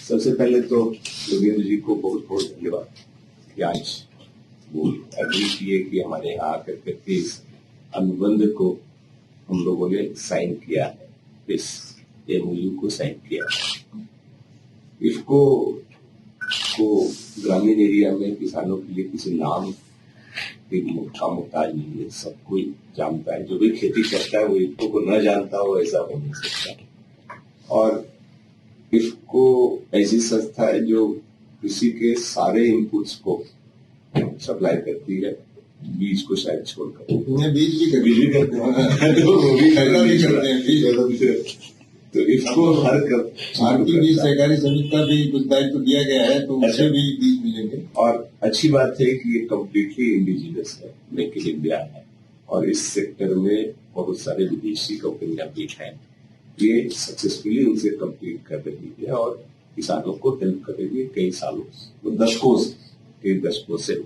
सबसे पहले तो योगेंद्र जी को बहुत बहुत धन्यवाद कि आज वो एग्री किए कि हमारे यहाँ आकर करके इस अनुबंध को हम लोगों ने साइन किया है, इस एमओयू को साइन किया है। इसको ग्रामीण एरिया में किसानों के लिए किसी नाम का मुहताज नहीं है, सब कोई जानता है। जो भी खेती करता है वो इफ्को को न जानता हो ऐसा हो नहीं सकता। और इफ्को ऐसी संस्था है जो कृषि के सारे इनपुट्स को सप्लाई करती है, बीज को शायद छोड़कर। बीज भी करते हैं तो वो भी करते हैं। तो इसको हर भारतीय बीज सहकारी समिति का भी कुछ दायित्व दिया गया है, तो उससे भी बीज मिलेंगे। और अच्छी बात है कि ये कम्प्लीटली इंडिजिनस है, मेक इन इंडिया है, और इस सेक्टर में बहुत सारे विदेशी कंपनियां भी हैं। ये सक्सेसफुली उनसे कम्पीट कर रही है और किसानों को हेल्प कर रही है कई सालों से, दशकों से।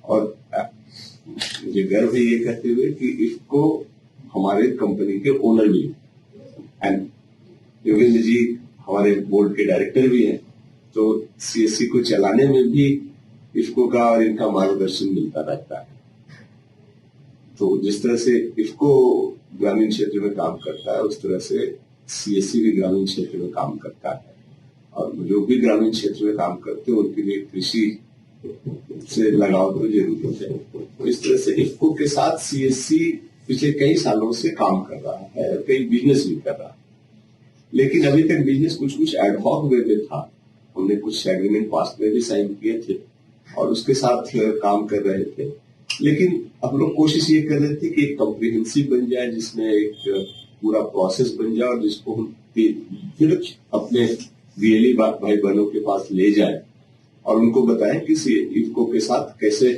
और मुझे गर्व है ये कहते हुए कि इसको हमारे कंपनी के ओनर भी एंड योगेंद्र जी हमारे बोर्ड के डायरेक्टर भी हैं, तो सीएससी को चलाने में भी इफ्को का और इनका मार्गदर्शन मिलता रहता है। तो जिस तरह से इफ्को ग्रामीण क्षेत्र में काम करता है, उस तरह से सीएससी भी ग्रामीण क्षेत्र में काम करता है। और जो भी ग्रामीण क्षेत्र में काम करते हैं उनके लिए कृषि से लगाव तो जरूरी है। तो इस तरह से इफ्को के साथ सीएससी पिछले कई सालों से काम कर रहा है, कई बिजनेस भी कर रहा है। लेकिन अभी तक बिजनेस कुछ एडहॉक वे में था। हमने कुछ एग्रीमेंट पास्ट में भी साइन किए थे और उसके साथ काम कर रहे थे। लेकिन हम लोग कोशिश ये कर रहे थे कि एक कॉम्प्रिहेंसिव बन जाए, जिसमें एक पूरा प्रोसेस बन जाए और जिसको हम फिर अपने बीएलई भाई बहनों के पास ले जाए और उनको बताएं कि इफ्को के साथ कैसे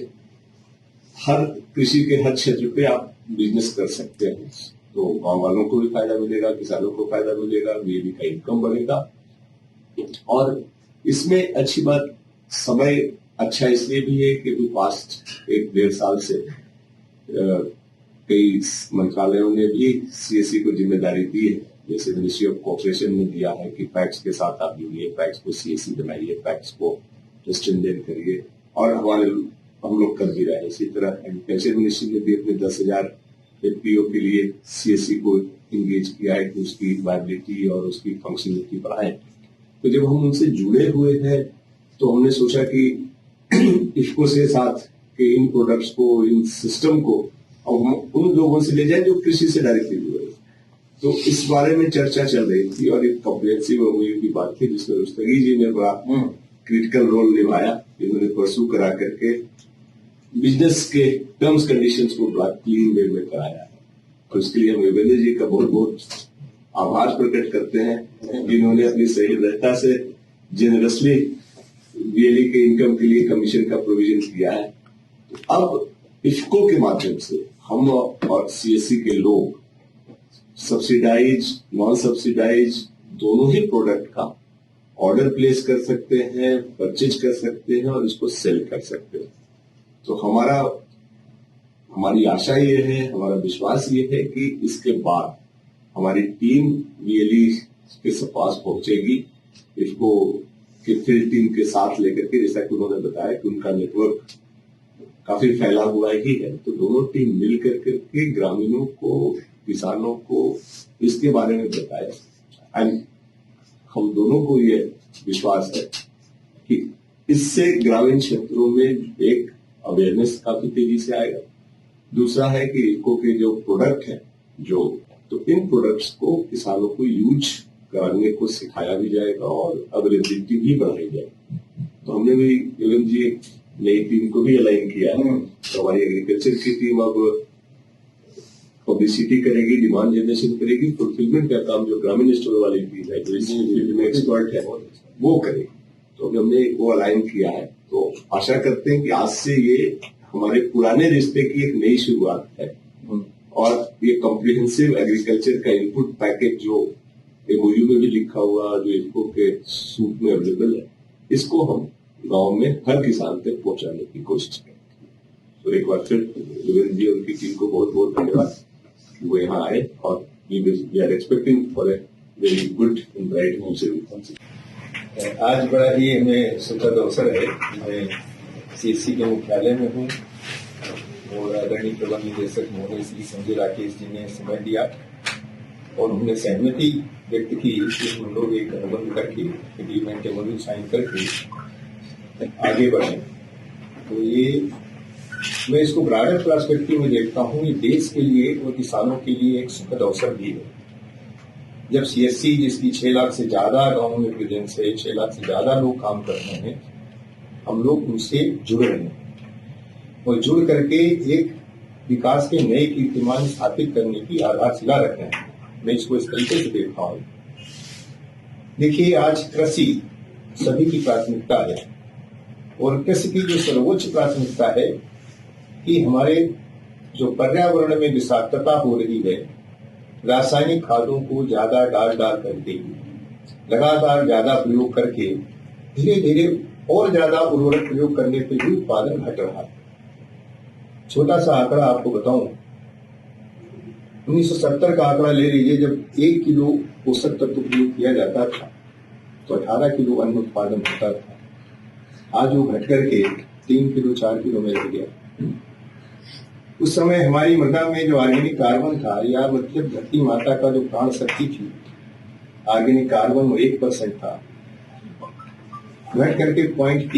हर कृषि के हर क्षेत्र पे आप बिजनेस कर सकते हैं। तो गांव वालों को भी फायदा मिलेगा, किसानों को फायदा मिलेगा, बीएलई का इनकम बढ़ेगा। और इसमें अच्छी बात समय अच्छा इसलिए भी है कि पास्ट 1-1.5 साल से कई मंत्रालयों ने भी सीएससी को जिम्मेदारी दी है। जैसे मिनिस्ट्री ऑफ कोऑपरेशन ने दिया है कि पैक्स के साथ आप जुड़िए, पैक्स को सीएससी बनाइए, पैक्स को स्ट्रेंथन करिए, और हम लोग कर भी रहे हैं। इसी तरह एग्रीकल्चर मिनिस्ट्री ने भी अपने 10,000 एफपीओ के लिए सीएससी को इंगेज किया है कि उसकी वायबिलिटी और उसकी फंक्शनलिटी बढ़ाए। तो जब हम उनसे जुड़े हुए हैं तो हमने सोचा कि इफ्को से साथ के इन प्रोडक्ट्स को, इन सिस्टम को हम उन लोगों से ले जाए जो कृषि से डायरेक्टली जुड़े। तो इस बारे में चर्चा चल रही थी और एक कॉम्प्रिहेंसिव एमओयू की बात थी जिसमें रुस्तगी जी ने बड़ा क्रिटिकल रोल निभाया। इन्होंने परसू करा करके बिजनेस के टर्म्स कंडीशंस को बड़ा क्लीन वे में कराया है। और उसके लिए हम योगेंद्र जी का बहुत बहुत आभार प्रकट करते हैं, जिन्होंने अपनी सहृदयता से जेनरसली बीएलई के इनकम के लिए कमीशन का प्रोविजन किया है। अब इफ्को के माध्यम से हम और सीएससी के लोग सब्सिडाइज, नॉन सब्सिडाइज दोनों ही प्रोडक्ट का ऑर्डर प्लेस कर सकते हैं, परचेज कर सकते हैं और इसको सेल कर सकते हैं। तो हमारी आशा ये है, हमारा विश्वास ये है कि इसके बाद हमारी टीम बीएलई के पास पहुंचेगी, इसको कि फील्ड टीम के साथ लेकर के, जैसा कि उन्होंने बताया कि उनका नेटवर्क काफी फैला हुआ ही है। तो दोनों टीम मिल करके ग्रामीणों को, किसानों को इसके बारे में बताया। एंड हम दोनों को ये विश्वास है कि इससे ग्रामीण क्षेत्रों में एक अवेयरनेस काफी तेजी से आएगा। दूसरा है कि इफ्को के जो प्रोडक्ट है तो इन प्रोडक्ट्स को किसानों को यूज करने को सिखाया भी जाएगा और अवेलेबिलिटी भी बढ़ाई जाएगी। तो हमने भी योगेंद्र जी नई टीम को भी अलाइन किया है। तो हमारी एग्रीकल्चर की टीम अब पब्लिसिटी करेगी, डिमांड जनरेशन करेगी, फुलफिलमेंट का काम जो ग्रामीण स्टोर वाली टीम है, जो इस फील्ड में एक्सपर्ट है, वो करेगी। तो हमने वो अलाइन किया है। तो आशा करते हैं कि आज से ये हमारे पुराने रिश्ते की एक नई शुरुआत है और ये कॉम्प्रिहेंसिव एग्रीकल्चर का इनपुट पैकेज जो एमओयू में भी लिखा हुआ, जो इफ्को के सूट में अवेलेबल है, इसको हम गांव में हर किसान तक पहुंचाने की कोशिश करेंगे। तो एक बार फिर योगेंद्र जी और उनकी टीम को बहुत बहुत धन्यवाद कि वो यहाँ आए और we are expecting for a very good and bright future. आज बड़ा ही हमें सुखद अवसर है। मैं सीएससी के मुख्यालय में हूँ और आदरणीय प्रबंध निदेशक महोदय श्री संजय राकेश जी ने समय दिया और उन्होंने सहमति व्यक्त की कि हम लोग एक अनुबंध करके एग्रीमेंट एमओयू साइन करके आगे बढ़े। तो ये मैं इसको ब्रॉडर पर्सपेक्टिव में देखता हूँ। ये देश के लिए और किसानों के लिए एक सुखद अवसर भी है। जब सीएससी जिसकी 6 लाख से ज्यादा गांव में प्रेजेंस है, 6 लाख से ज्यादा लोग काम कर रहे हैं, हम लोग उनसे जुड़ रहे हैं और जुड़ करके एक विकास के नए कीर्तिमान स्थापित करने की आधारशिला रख रहे हैं। मैं इसको इस तरीके से देखता हूँ। देखिए, आज कृषि सभी की प्राथमिकता है और कृषि की जो सर्वोच्च प्राथमिकता है कि हमारे जो पर्यावरण में विषाक्तता हो रही है, रासायनिक खादों को ज्यादा डाल करके लगातार ज्यादा प्रयोग करके धीरे धीरे और ज्यादा उर्वरक प्रयोग करने पर भी उत्पादन घट रहा है। छोटा सा आंकड़ा आपको बताऊं, 1970 का आंकड़ा ले लीजिए। जब 1 किलो पोषक तत्व प्रयोग किया जाता था तो 18 किलो अन्न उत्पादन होता था। आज वो घट करके 3 किलो 4 किलो में रह गया। उस समय हमारी मृदा में जो ऑर्गेनिक कार्बन था, या मतलब धरती माता का जो प्राण शक्ति थी, ऑर्गेनिक कार्बन 1% था, घट करके 0.3